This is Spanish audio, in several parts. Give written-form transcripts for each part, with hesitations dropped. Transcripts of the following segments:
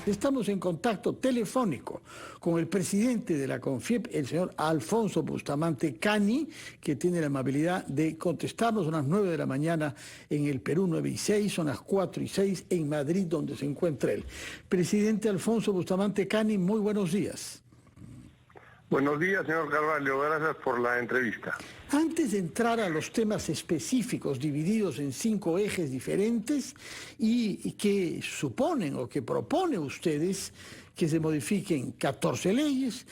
Estamos en contacto telefónico con el presidente de la CONFIEP, el señor Alfonso Bustamante Cani, que tiene la amabilidad de contestarnos a las 9 de la mañana en el Perú 9:06, son las 4:06 en Madrid, donde se encuentra él. Presidente Alfonso Bustamante Cani, muy buenos días. Buenos días, señor Carvalho. Gracias por la entrevista. Antes de entrar a los temas específicos divididos en 5 ejes diferentes y que suponen o que propone ustedes que se modifiquen 14 leyes,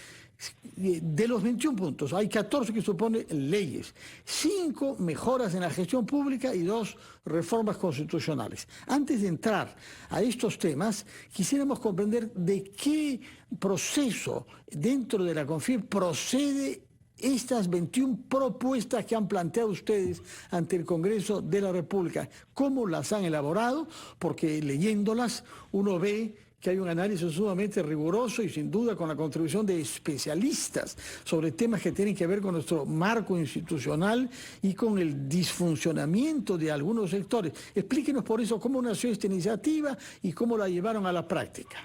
de los 21 puntos hay 14 que suponen leyes, 5 mejoras en la gestión pública y 2 reformas constitucionales. Antes de entrar a estos temas, quisiéramos comprender de qué proceso dentro de la CONFIEP procede estas 21 propuestas que han planteado ustedes ante el Congreso de la República. ¿Cómo las han elaborado? Porque leyéndolas uno ve que hay un análisis sumamente riguroso y sin duda con la contribución de especialistas sobre temas que tienen que ver con nuestro marco institucional y con el disfuncionamiento de algunos sectores. Explíquenos por eso cómo nació esta iniciativa y cómo la llevaron a la práctica.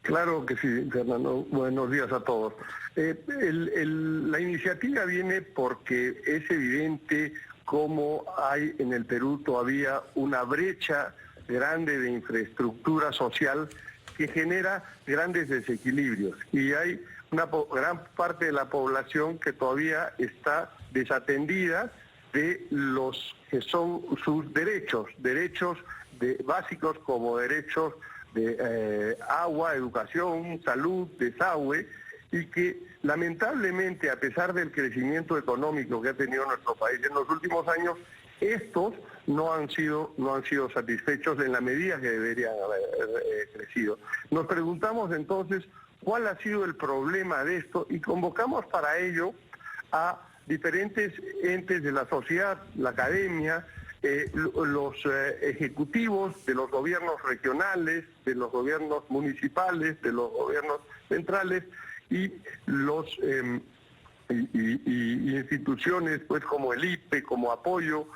Claro que sí, Fernando. Buenos días a todos. La iniciativa viene porque es evidente cómo hay en el Perú todavía una brecha grande de infraestructura social que genera grandes desequilibrios y hay una gran parte de la población que todavía está desatendida de los que son sus derechos básicos como derechos de agua, educación, salud, desagüe, y que lamentablemente, a pesar del crecimiento económico que ha tenido nuestro país en los últimos años, estos no han sido satisfechos en la medida que deberían haber crecido. Nos preguntamos entonces cuál ha sido el problema de esto y convocamos para ello a diferentes entes de la sociedad, la academia, los ejecutivos de los gobiernos regionales, de los gobiernos municipales, de los gobiernos centrales y los instituciones pues como el IPE, como apoyo,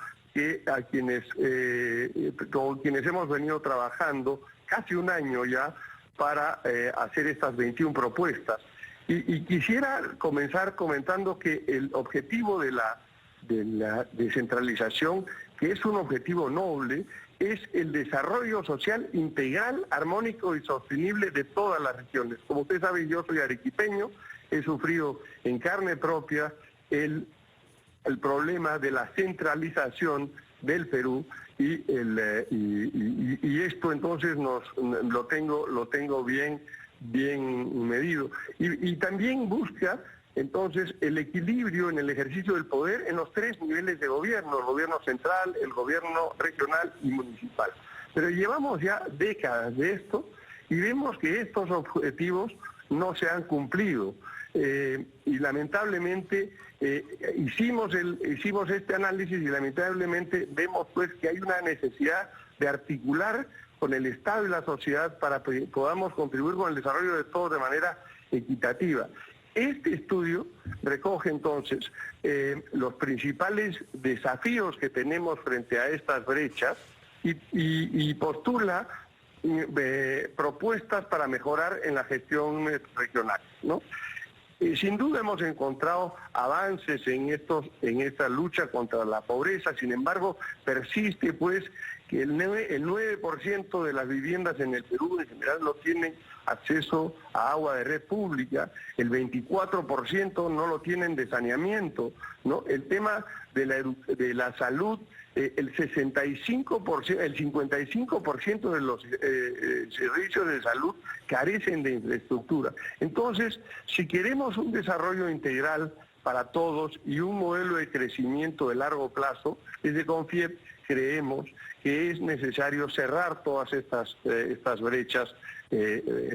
con quienes hemos venido trabajando casi un año ya para hacer estas 21 propuestas. Y quisiera comenzar comentando que el objetivo de la descentralización, que es un objetivo noble, es el desarrollo social integral, armónico y sostenible de todas las regiones. Como usted sabe, yo soy arequipeño, he sufrido en carne propia el problema de la centralización del Perú y esto entonces lo tengo bien medido y también busca entonces el equilibrio en el ejercicio del poder en los 3 niveles de gobierno, el gobierno central, el gobierno regional y municipal. Pero llevamos ya décadas de esto y vemos que estos objetivos no se han cumplido. Y lamentablemente hicimos este análisis y lamentablemente vemos pues que hay una necesidad de articular con el Estado y la sociedad para que podamos contribuir con el desarrollo de todos de manera equitativa. Este estudio recoge entonces los principales desafíos que tenemos frente a estas brechas y postula propuestas para mejorar en la gestión regional, ¿no? Sin duda hemos encontrado avances en esta lucha contra la pobreza, sin embargo persiste pues que el 9% de las viviendas en el Perú en general no tienen acceso a agua de red pública, el 24% no lo tienen de saneamiento, ¿no? El tema de la salud, el 55% de los servicios de salud carecen de infraestructura. Entonces, si queremos un desarrollo integral para todos y un modelo de crecimiento de largo plazo, desde CONFIEP creemos que es necesario cerrar todas estas brechas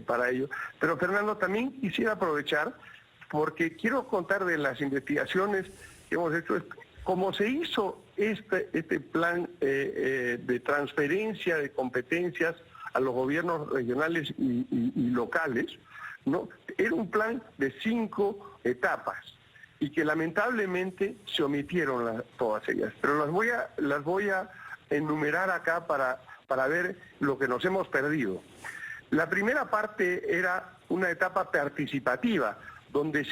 para ello. Pero Fernando, también quisiera aprovechar porque quiero contar de las investigaciones que hemos hecho. Como se hizo este plan de transferencia de competencias a los gobiernos regionales y locales, ¿no? Era un plan de 5 etapas y que lamentablemente se omitieron todas ellas. Pero las voy a enumerar acá para ver lo que nos hemos perdido. La primera parte era una etapa participativa, donde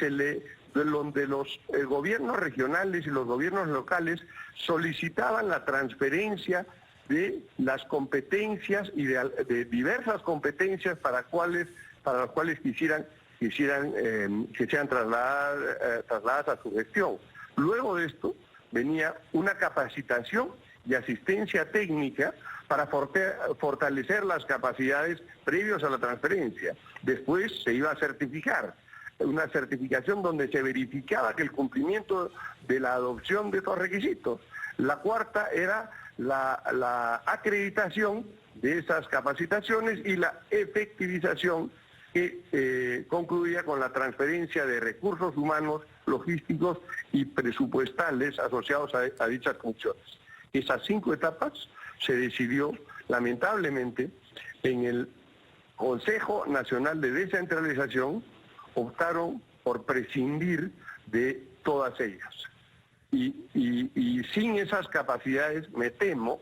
los gobiernos regionales y los gobiernos locales solicitaban la transferencia de las competencias y de diversas competencias para las cuales quisieran que sean trasladadas a su gestión. Luego de esto venía una capacitación y asistencia técnica para fortalecer las capacidades previos a la transferencia. Después se iba a certificar, una certificación donde se verificaba que el cumplimiento de la adopción de estos requisitos. La cuarta era la acreditación de esas capacitaciones y la efectivización que concluía con la transferencia de recursos humanos, logísticos y presupuestales asociados a dichas funciones. Esas 5 etapas se decidió, lamentablemente, en el Consejo Nacional de Descentralización, optaron por prescindir de todas ellas. Y sin esas capacidades, me temo,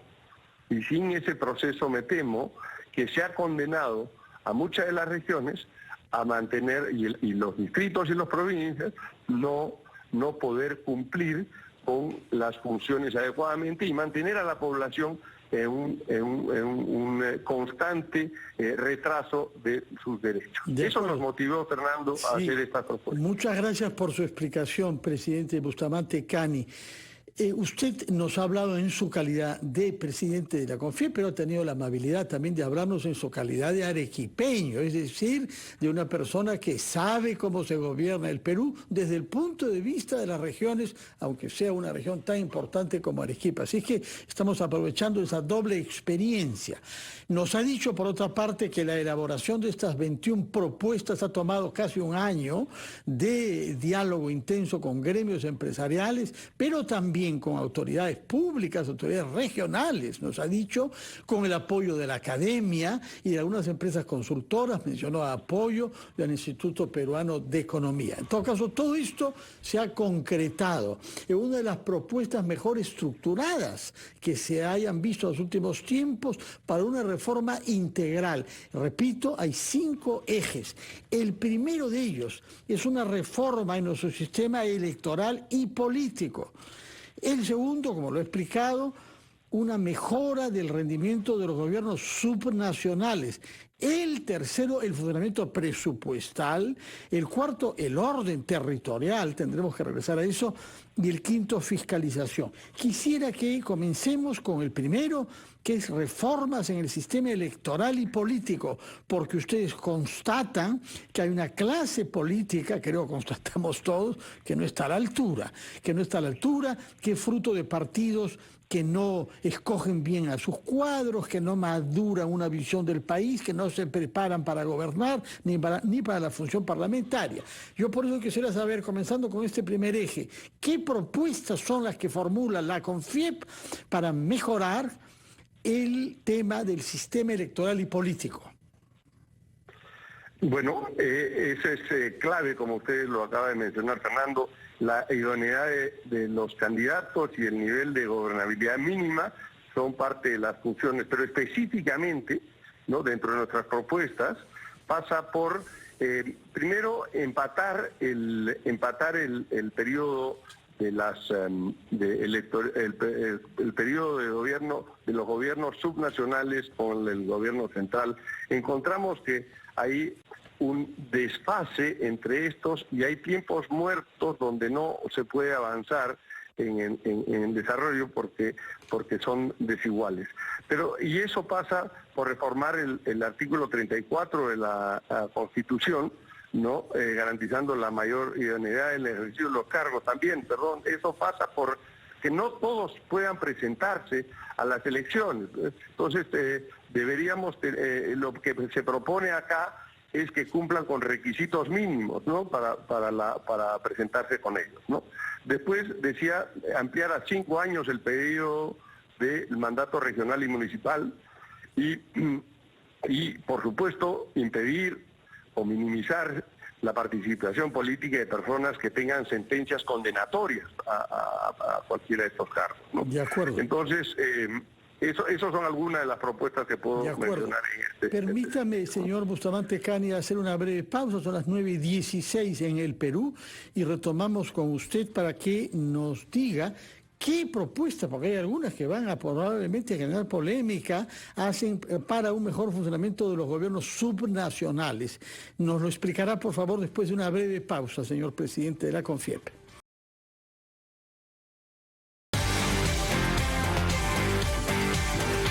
y sin ese proceso, me temo, que se ha condenado a muchas de las regiones a mantener, y los distritos y las provincias, no poder cumplir con las funciones adecuadamente y mantener a la población en un constante retraso de sus derechos. Eso nos motivó, Fernando, a hacer esta propuesta. Muchas gracias por su explicación, presidente Bustamante Cani. Usted nos ha hablado en su calidad de presidente de la CONFIEP, pero ha tenido la amabilidad también de hablarnos en su calidad de arequipeño, es decir, de una persona que sabe cómo se gobierna el Perú desde el punto de vista de las regiones, aunque sea una región tan importante como Arequipa. Así que estamos aprovechando esa doble experiencia. Nos ha dicho, por otra parte, que la elaboración de estas 21 propuestas ha tomado casi un año de diálogo intenso con gremios empresariales, pero también con autoridades públicas, autoridades regionales, nos ha dicho, con el apoyo de la academia y de algunas empresas consultoras, mencionó apoyo del Instituto Peruano de Economía. En todo caso, todo esto se ha concretado en una de las propuestas mejor estructuradas que se hayan visto en los últimos tiempos para una reforma integral. Repito, hay 5 ejes. El primero de ellos es una reforma en nuestro sistema electoral y político. El segundo, como lo he explicado, una mejora del rendimiento de los gobiernos subnacionales. El tercero, el funcionamiento presupuestal. El cuarto, el orden territorial, tendremos que regresar a eso. Y el quinto, fiscalización. Quisiera que comencemos con el primero, que es reformas en el sistema electoral y político, porque ustedes constatan que hay una clase política, creo que constatamos todos, que no está a la altura, que es fruto de partidos que no escogen bien a sus cuadros, que no maduran una visión del país, que no se preparan para gobernar ni para la función parlamentaria. Yo por eso quisiera saber, comenzando con este primer eje, ¿qué propuestas son las que formula la CONFIEP para mejorar el tema del sistema electoral y político? Bueno, eso es clave, como usted lo acaba de mencionar, Fernando, la idoneidad de los candidatos y el nivel de gobernabilidad mínima son parte de las funciones, pero específicamente, ¿no?, dentro de nuestras propuestas, pasa por, primero, empatar el periodo el periodo de gobierno de los gobiernos subnacionales con el gobierno central. Encontramos que hay un desfase entre estos y hay tiempos muertos donde no se puede avanzar en desarrollo porque son desiguales. Y eso pasa por reformar el artículo 34 de la Constitución, ¿no? Garantizando la mayor idoneidad en el ejercicio de los cargos. También, eso pasa por que no todos puedan presentarse a las elecciones. Entonces, lo que se propone acá es que cumplan con requisitos mínimos, ¿no?, para presentarse con ellos, ¿no? Después, decía, ampliar a 5 años el periodo del mandato regional y municipal y por supuesto, impedir o minimizar la participación política de personas que tengan sentencias condenatorias a cualquiera de estos cargos, ¿no? De acuerdo. Entonces, Esas son algunas de las propuestas que puedo mencionar en este. Permítame, señor Bustamante Cani, hacer una breve pausa. Son las 9:16 en el Perú y retomamos con usted para que nos diga qué propuestas, porque hay algunas que van a probablemente generar polémica, hacen para un mejor funcionamiento de los gobiernos subnacionales. Nos lo explicará, por favor, después de una breve pausa, señor presidente de la CONFIEP.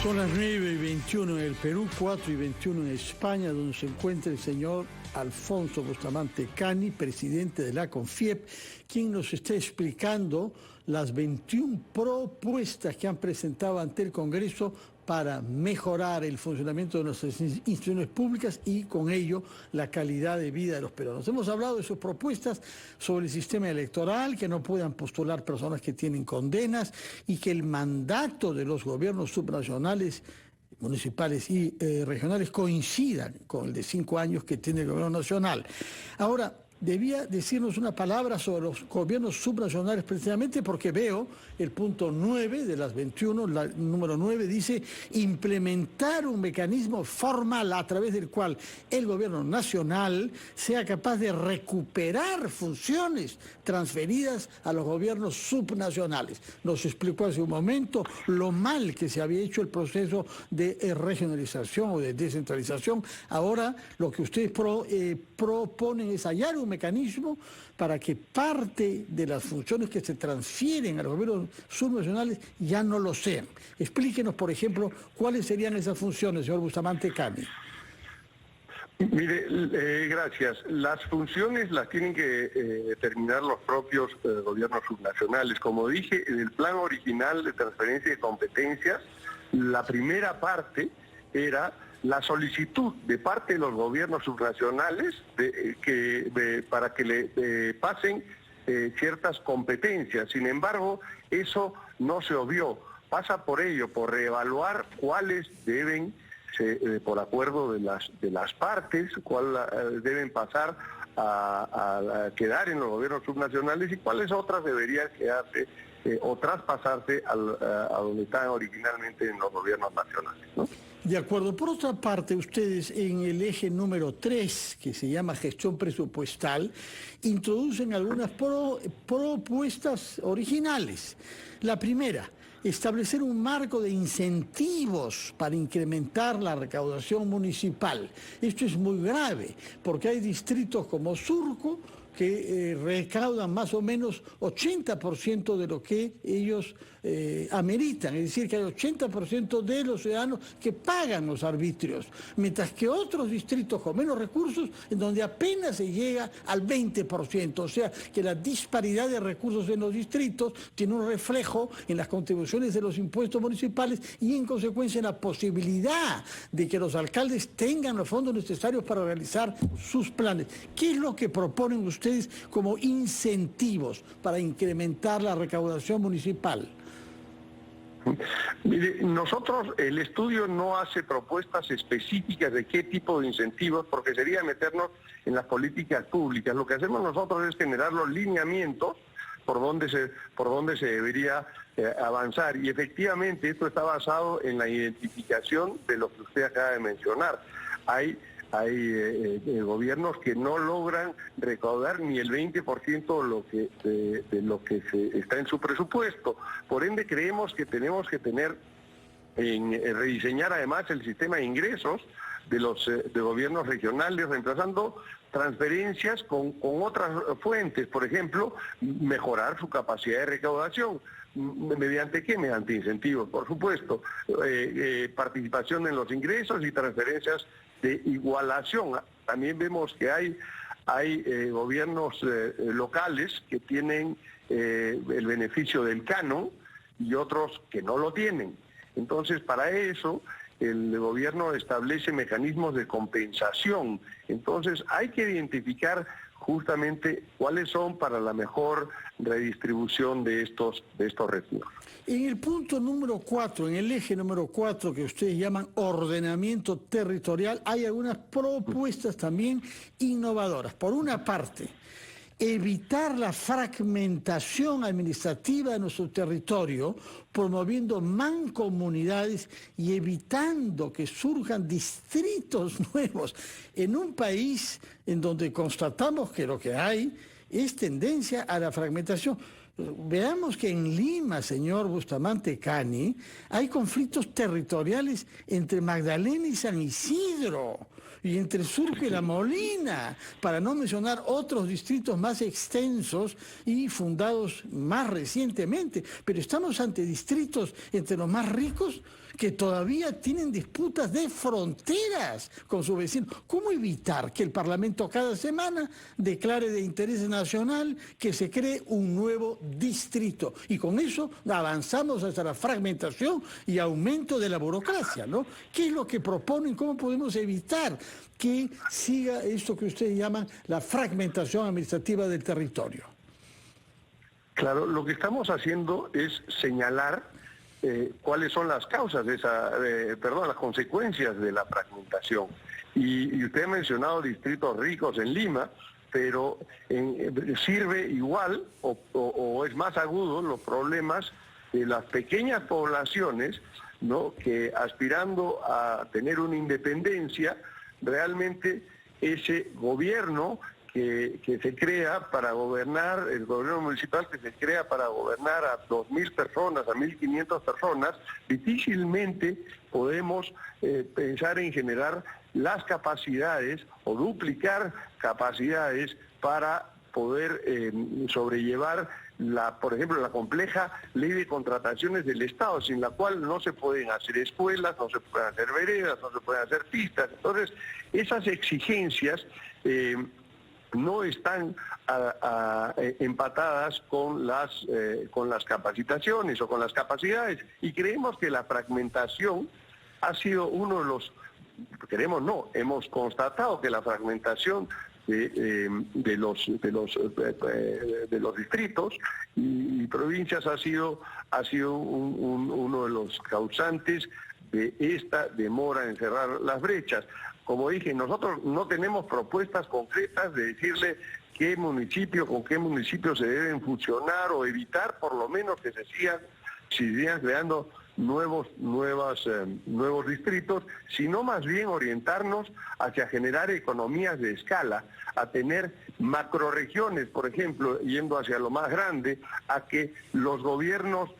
Son las 9:21 en el Perú, 4:21 en España, donde se encuentra el señor Alfonso Bustamante Cani, presidente de la CONFIEP, quien nos está explicando las 21 propuestas que han presentado ante el Congreso para mejorar el funcionamiento de nuestras instituciones públicas y con ello la calidad de vida de los peruanos. Hemos hablado de sus propuestas sobre el sistema electoral, que no puedan postular personas que tienen condenas y que el mandato de los gobiernos subnacionales, municipales y regionales coincidan con el de 5 años que tiene el gobierno nacional. Ahora, debía decirnos una palabra sobre los gobiernos subnacionales precisamente porque veo el punto 9 de las 21, la número 9 dice implementar un mecanismo formal a través del cual el gobierno nacional sea capaz de recuperar funciones transferidas a los gobiernos subnacionales. Nos explicó hace un momento lo mal que se había hecho el proceso de regionalización o de descentralización. Ahora lo que ustedes proponen es hallar un mecanismo para que parte de las funciones que se transfieren a los gobiernos subnacionales ya no lo sean. Explíquenos, por ejemplo, cuáles serían esas funciones, señor Bustamante Cani. Mire, gracias. Las funciones las tienen que determinar los propios gobiernos subnacionales. Como dije, en el plan original de transferencia de competencias, la primera parte era la solicitud de parte de los gobiernos subnacionales para que le pasen ciertas competencias. Sin embargo, eso no se obvió. Pasa por ello, por reevaluar cuáles deben, por acuerdo de las partes, cuáles deben pasar a quedar en los gobiernos subnacionales y cuáles otras deberían quedarse o traspasarse a donde están originalmente en los gobiernos nacionales, ¿no? De acuerdo. Por otra parte, ustedes en el eje número 3, que se llama gestión presupuestal, introducen algunas propuestas originales. La primera, establecer un marco de incentivos para incrementar la recaudación municipal. Esto es muy grave, porque hay distritos como Surco que recaudan más o menos 80% de lo que ellos ameritan, es decir, que hay 80% de los ciudadanos que pagan los arbitrios, mientras que otros distritos con menos recursos, en donde apenas se llega al 20%, o sea, que la disparidad de recursos en los distritos tiene un reflejo en las contribuciones de los impuestos municipales y en consecuencia en la posibilidad de que los alcaldes tengan los fondos necesarios para realizar sus planes. ¿Qué es lo que proponen ustedes como incentivos para incrementar la recaudación municipal? Mire, nosotros, el estudio no hace propuestas específicas de qué tipo de incentivos, porque sería meternos en las políticas públicas. Lo que hacemos nosotros es generar los lineamientos por donde se debería avanzar. Y efectivamente esto está basado en la identificación de lo que usted acaba de mencionar. Hay gobiernos que no logran recaudar ni el 20% de lo que está en su presupuesto. Por ende, creemos que tenemos que rediseñar además el sistema de ingresos de gobiernos regionales, reemplazando transferencias con otras fuentes. Por ejemplo, mejorar su capacidad de recaudación. ¿Mediante qué? Mediante incentivos, por supuesto. Participación en los ingresos y transferencias de igualación. También vemos que hay gobiernos locales que tienen el beneficio del canon y otros que no lo tienen. Entonces, para eso, el gobierno establece mecanismos de compensación. Entonces, hay que identificar justamente cuáles son para la mejor redistribución de estos recursos. En el punto número 4, en el eje número 4 que ustedes llaman ordenamiento territorial, hay algunas propuestas también innovadoras. Por una parte, evitar la fragmentación administrativa de nuestro territorio, promoviendo mancomunidades y evitando que surjan distritos nuevos en un país en donde constatamos que lo que hay es tendencia a la fragmentación. Veamos que en Lima, señor Bustamante Cani, hay conflictos territoriales entre Magdalena y San Isidro, y entre Surco y La Molina, para no mencionar otros distritos más extensos y fundados más recientemente. Pero estamos ante distritos entre los más ricos que todavía tienen disputas de fronteras con sus vecinos. ¿Cómo evitar que el Parlamento cada semana declare de interés nacional que se cree un nuevo distrito? Y con eso avanzamos hacia la fragmentación y aumento de la burocracia, ¿no? ¿Qué es lo que proponen? ¿Cómo podemos evitar que siga esto que ustedes llaman la fragmentación administrativa del territorio? Claro, lo que estamos haciendo es señalar cuáles son las causas de las consecuencias de la fragmentación. Y usted ha mencionado distritos ricos en Lima, pero sirve igual o es más agudo los problemas de las pequeñas poblaciones, ¿no?, que aspirando a tener una independencia, realmente ese gobierno que se crea para gobernar, el gobierno municipal que se crea para gobernar a 2.000 personas, a 1.500 personas, difícilmente podemos pensar en generar las capacidades o duplicar capacidades para poder sobrellevar por ejemplo, la compleja ley de contrataciones del Estado, sin la cual no se pueden hacer escuelas, no se pueden hacer veredas, no se pueden hacer pistas. Entonces, esas exigencias no están empatadas con las capacitaciones o con las capacidades, y creemos que la fragmentación ha sido uno de los, hemos constatado que la fragmentación de los distritos y provincias ha sido uno de los causantes de esta demora en cerrar las brechas. Como dije, nosotros no tenemos propuestas concretas de decirle con qué municipios se deben fusionar o evitar por lo menos que se sigan creando nuevos distritos, sino más bien orientarnos hacia generar economías de escala, a tener macroregiones, por ejemplo, yendo hacia lo más grande, a que los gobiernos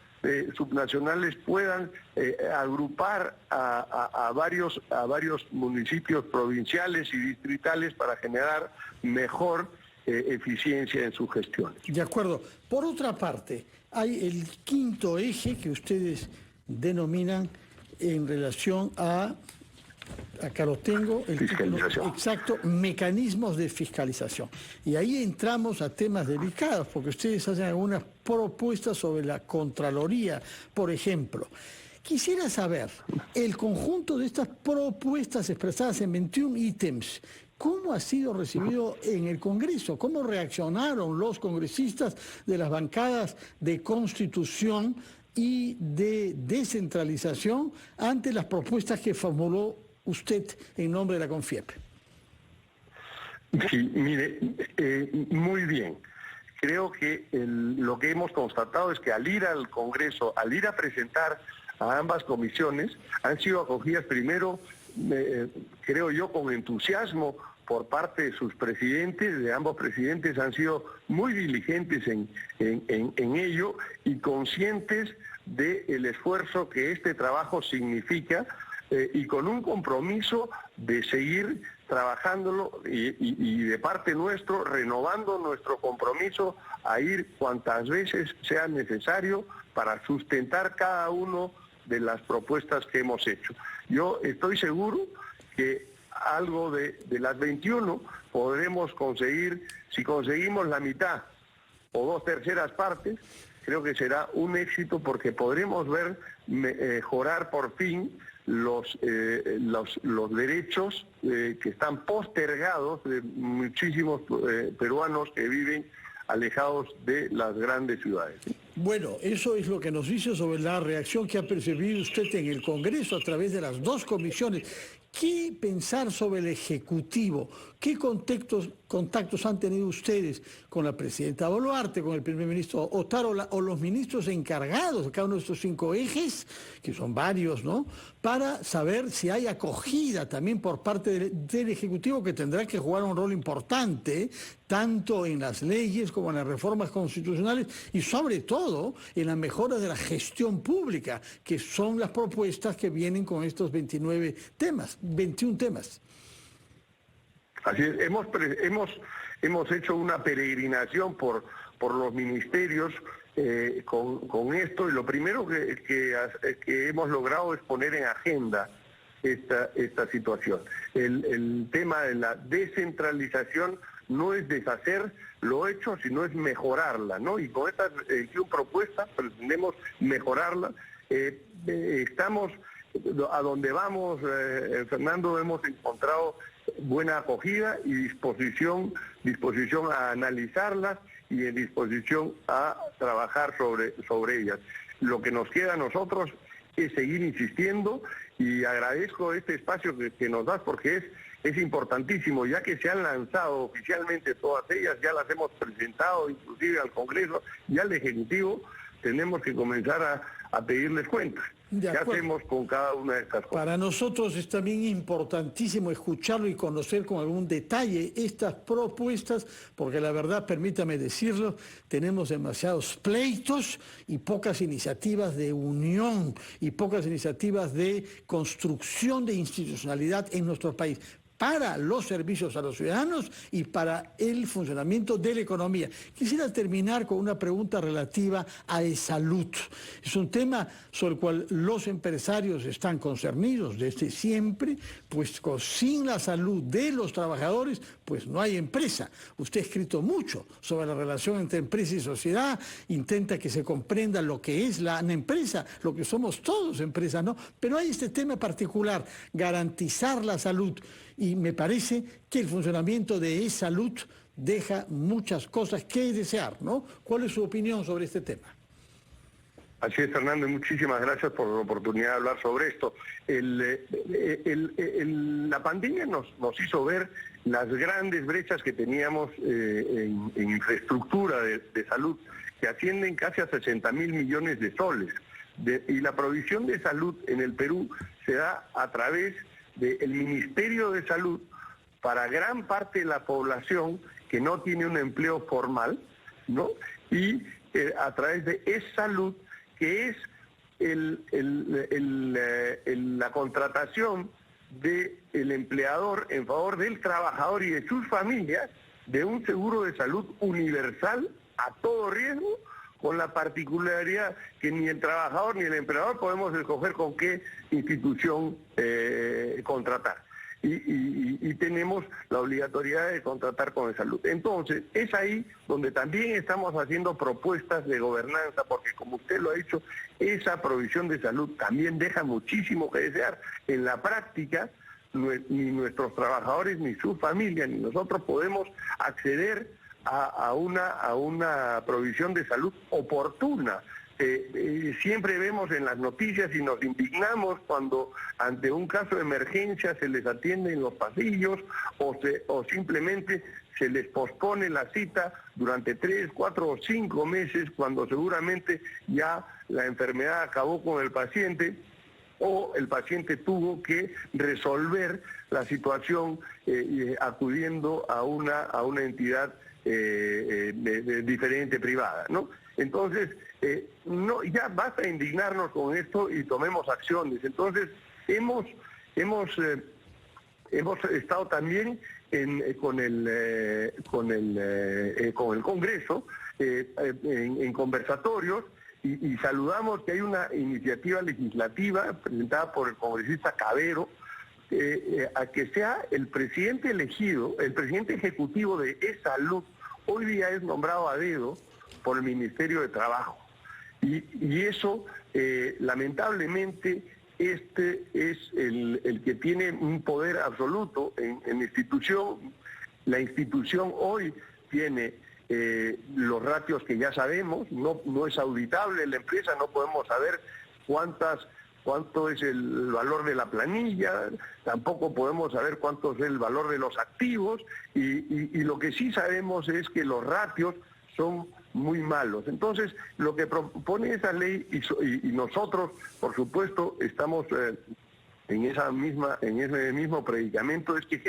subnacionales puedan agrupar a varios municipios provinciales y distritales para generar mejor eficiencia en sus gestiones. De acuerdo. Por otra parte, hay el quinto eje que ustedes denominan en relación acá lo tengo, el título exacto, mecanismos de fiscalización. Y ahí entramos a temas delicados, porque ustedes hacen algunas propuestas sobre la Contraloría, por ejemplo. Quisiera saber, el conjunto de estas propuestas expresadas en 21 ítems, ¿cómo ha sido recibido en el Congreso? ¿Cómo reaccionaron los congresistas de las bancadas de Constitución y de descentralización ante las propuestas que formuló usted en nombre de la CONFIEP? Sí, mire, muy bien. Creo que lo que hemos constatado es que al ir al Congreso, al ir a presentar a ambas comisiones, han sido acogidas primero, creo yo, con entusiasmo por parte de sus presidentes, de ambos presidentes han sido muy diligentes en ello y conscientes del esfuerzo que este trabajo significa y con un compromiso de seguir trabajándolo y de parte nuestro, renovando nuestro compromiso a ir cuantas veces sea necesario para sustentar cada uno de las propuestas que hemos hecho. Yo estoy seguro que algo de las 21 podremos conseguir, si conseguimos la mitad o 2/3 partes, creo que será un éxito porque podremos ver mejorar por fin los derechos que están postergados de muchísimos peruanos que viven alejados de las grandes ciudades. Bueno, eso es lo que nos dice sobre la reacción que ha percibido usted en el Congreso a través de las dos comisiones. ¿Qué pensar sobre el Ejecutivo? ¿Qué contactos han tenido ustedes con la presidenta Boluarte, con el primer ministro Otárola o los ministros encargados de cada uno de estos 5 ejes, que son varios, ¿no? Para saber si hay acogida también por parte del Ejecutivo, que tendrá que jugar un rol importante, tanto en las leyes como en las reformas constitucionales y sobre todo en la mejora de la gestión pública, que son las propuestas que vienen con estos 21 temas. Así es, hemos hecho una peregrinación por los ministerios con esto, y lo primero que hemos logrado es poner en agenda esta situación. El tema de la descentralización no es deshacer lo hecho, sino es mejorarla, ¿no? Y con esta propuesta pretendemos mejorarla. Estamos, a donde vamos, Fernando, hemos encontrado buena acogida y disposición a analizarlas y en disposición a trabajar sobre ellas. Lo que nos queda a nosotros es seguir insistiendo, y agradezco este espacio que nos das, porque es importantísimo, ya que se han lanzado oficialmente todas ellas, ya las hemos presentado inclusive al Congreso y al Ejecutivo. Tenemos que comenzar a pedirles cuentas. ¿Qué hacemos con cada una de estas cosas? Para nosotros es también importantísimo escucharlo y conocer con algún detalle estas propuestas, porque la verdad, permítame decirlo, tenemos demasiados pleitos y pocas iniciativas de unión y pocas iniciativas de construcción de institucionalidad en nuestro país, para los servicios a los ciudadanos y para el funcionamiento de la economía. Quisiera terminar con una pregunta relativa a salud. Es un tema sobre el cual los empresarios están concernidos desde siempre, pues sin la salud de los trabajadores, pues no hay empresa. Usted ha escrito mucho sobre la relación entre empresa y sociedad, intenta que se comprenda lo que es una empresa, lo que somos todos empresas, ¿no? Pero hay este tema particular, garantizar la salud. Y me parece que el funcionamiento de e-salud deja muchas cosas que desear, ¿no? ¿Cuál es su opinión sobre este tema? Así es, Fernando, y muchísimas gracias por la oportunidad de hablar sobre esto. La pandemia nos hizo ver las grandes brechas que teníamos en infraestructura de salud, que ascienden casi a 60.000 millones de soles. Y la provisión de salud en el Perú se da a través del Ministerio de Salud para gran parte de la población que no tiene un empleo formal, ¿no? Y a través de e-salud, que es la contratación del empleador en favor del trabajador y de sus familias de un seguro de salud universal a todo riesgo, con la particularidad que ni el trabajador ni el empleador podemos escoger con qué institución contratar. Y tenemos la obligatoriedad de contratar con el salud. Entonces, es ahí donde también estamos haciendo propuestas de gobernanza, porque como usted lo ha dicho, esa provisión de salud también deja muchísimo que desear. En la práctica, ni nuestros trabajadores, ni sus familias, ni nosotros podemos acceder a una provisión de salud oportuna. Siempre vemos en las noticias y nos indignamos cuando ante un caso de emergencia se les atiende en los pasillos o simplemente se les pospone la cita durante 3, 4 o 5 meses, cuando seguramente ya la enfermedad acabó con el paciente o el paciente tuvo que resolver la situación acudiendo a una entidad diferente, privada, ¿no? Entonces, ya basta de indignarnos con esto y tomemos acciones. Entonces, hemos estado también con el Congreso en conversatorios y saludamos que hay una iniciativa legislativa presentada por el congresista Cabero, a que sea el presidente elegido, el presidente ejecutivo de e-salud, hoy día es nombrado a dedo por el Ministerio de Trabajo. Y eso, lamentablemente, este es el que tiene un poder absoluto en la institución. La institución hoy tiene los ratios que ya sabemos, no es auditable la empresa, no podemos saber cuántas cuánto es el valor de la planilla, tampoco podemos saber cuánto es el valor de los activos, y lo que sí sabemos es que los ratios son muy malos. Entonces, lo que propone esa ley, y nosotros, por supuesto, estamos en ese mismo predicamento, es que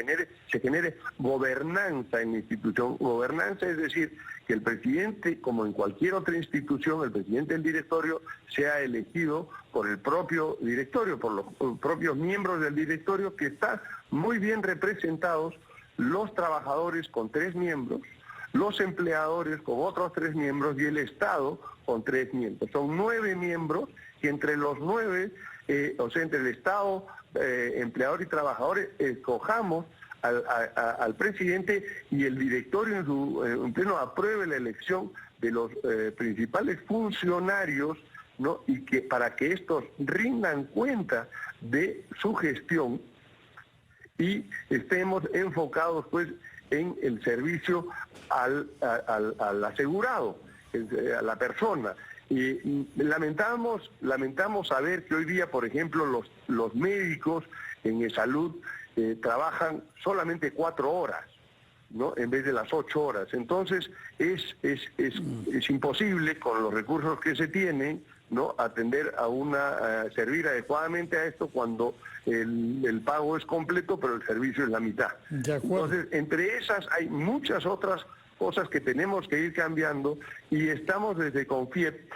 se genere gobernanza en la institución. Gobernanza es decir, que el presidente, como en cualquier otra institución, el presidente del directorio sea elegido por el propio directorio, por los propios miembros del directorio, que están muy bien representados, los trabajadores con 3 miembros, los empleadores con otros 3 miembros y el Estado con 3 miembros. Son 9 miembros, y entre los 9, o sea, entre el Estado, empleador y trabajadores, escojamos al presidente, y el directorio en pleno apruebe la elección de los principales funcionarios, ¿no? Y que para que estos rindan cuenta de su gestión y estemos enfocados pues en el servicio al asegurado, a la persona. Y lamentamos saber que hoy día, por ejemplo, los médicos en salud trabajan solamente 4 horas, ¿no? En vez de las 8 horas. Entonces es imposible, con los recursos que se tienen, ¿no?, atender servir adecuadamente a esto cuando el pago es completo, pero el servicio es la mitad. De acuerdo. Entonces, entre esas hay muchas otras cosas que tenemos que ir cambiando, y estamos desde CONFIEP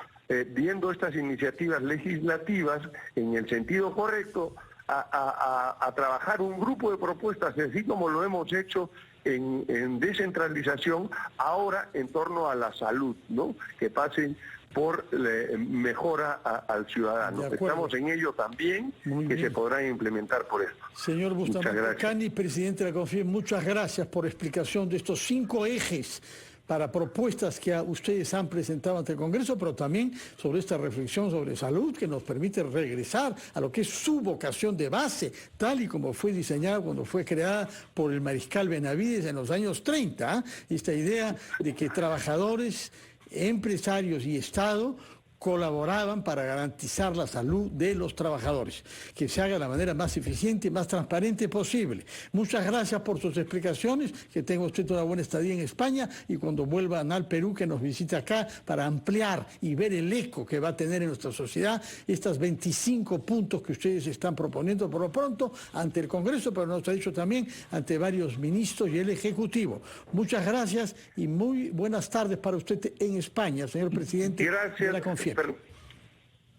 viendo estas iniciativas legislativas en el sentido correcto, a trabajar un grupo de propuestas, así como lo hemos hecho en descentralización, ahora en torno a la salud, ¿no?, que pasen por mejora al ciudadano. Estamos en ello también, que se podrán implementar por esto. Señor Bustamante Cani, presidente de la CONFIEP, muchas gracias por explicación de estos 5 ejes para propuestas que ustedes han presentado ante el Congreso, pero también sobre esta reflexión sobre salud que nos permite regresar a lo que es su vocación de base, tal y como fue diseñada cuando fue creada por el mariscal Benavides en los años 30, ¿eh? Esta idea de que trabajadores, empresarios y Estado colaboraban para garantizar la salud de los trabajadores, que se haga de la manera más eficiente y más transparente posible. Muchas gracias por sus explicaciones, que tenga usted una buena estadía en España, y cuando vuelvan al Perú, que nos visite acá para ampliar y ver el eco que va a tener en nuestra sociedad estos 25 puntos que ustedes están proponiendo por lo pronto ante el Congreso, pero nos ha dicho también ante varios ministros y el Ejecutivo. Muchas gracias y muy buenas tardes para usted en España, señor presidente de la CONFIEP.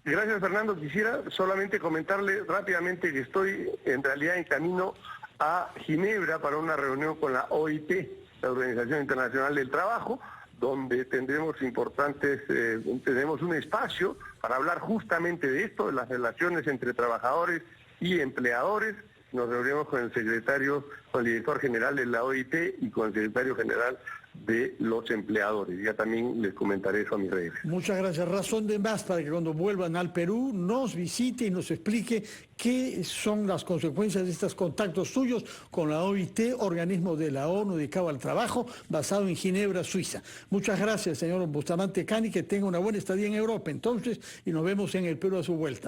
Gracias, Fernando. Quisiera solamente comentarle rápidamente que estoy en realidad en camino a Ginebra para una reunión con la OIT, la Organización Internacional del Trabajo, donde tendremos un espacio para hablar justamente de esto, de las relaciones entre trabajadores y empleadores. Nos reunimos con el director general de la OIT y con el secretario general de los empleadores. Ya también les comentaré eso a mis redes. Muchas gracias. Razón de más para que cuando vuelvan al Perú nos visite y nos explique qué son las consecuencias de estos contactos suyos con la OIT, organismo de la ONU dedicado al trabajo, basado en Ginebra, Suiza. Muchas gracias, señor Bustamante Cani, que tenga una buena estadía en Europa entonces, y nos vemos en el Perú a su vuelta.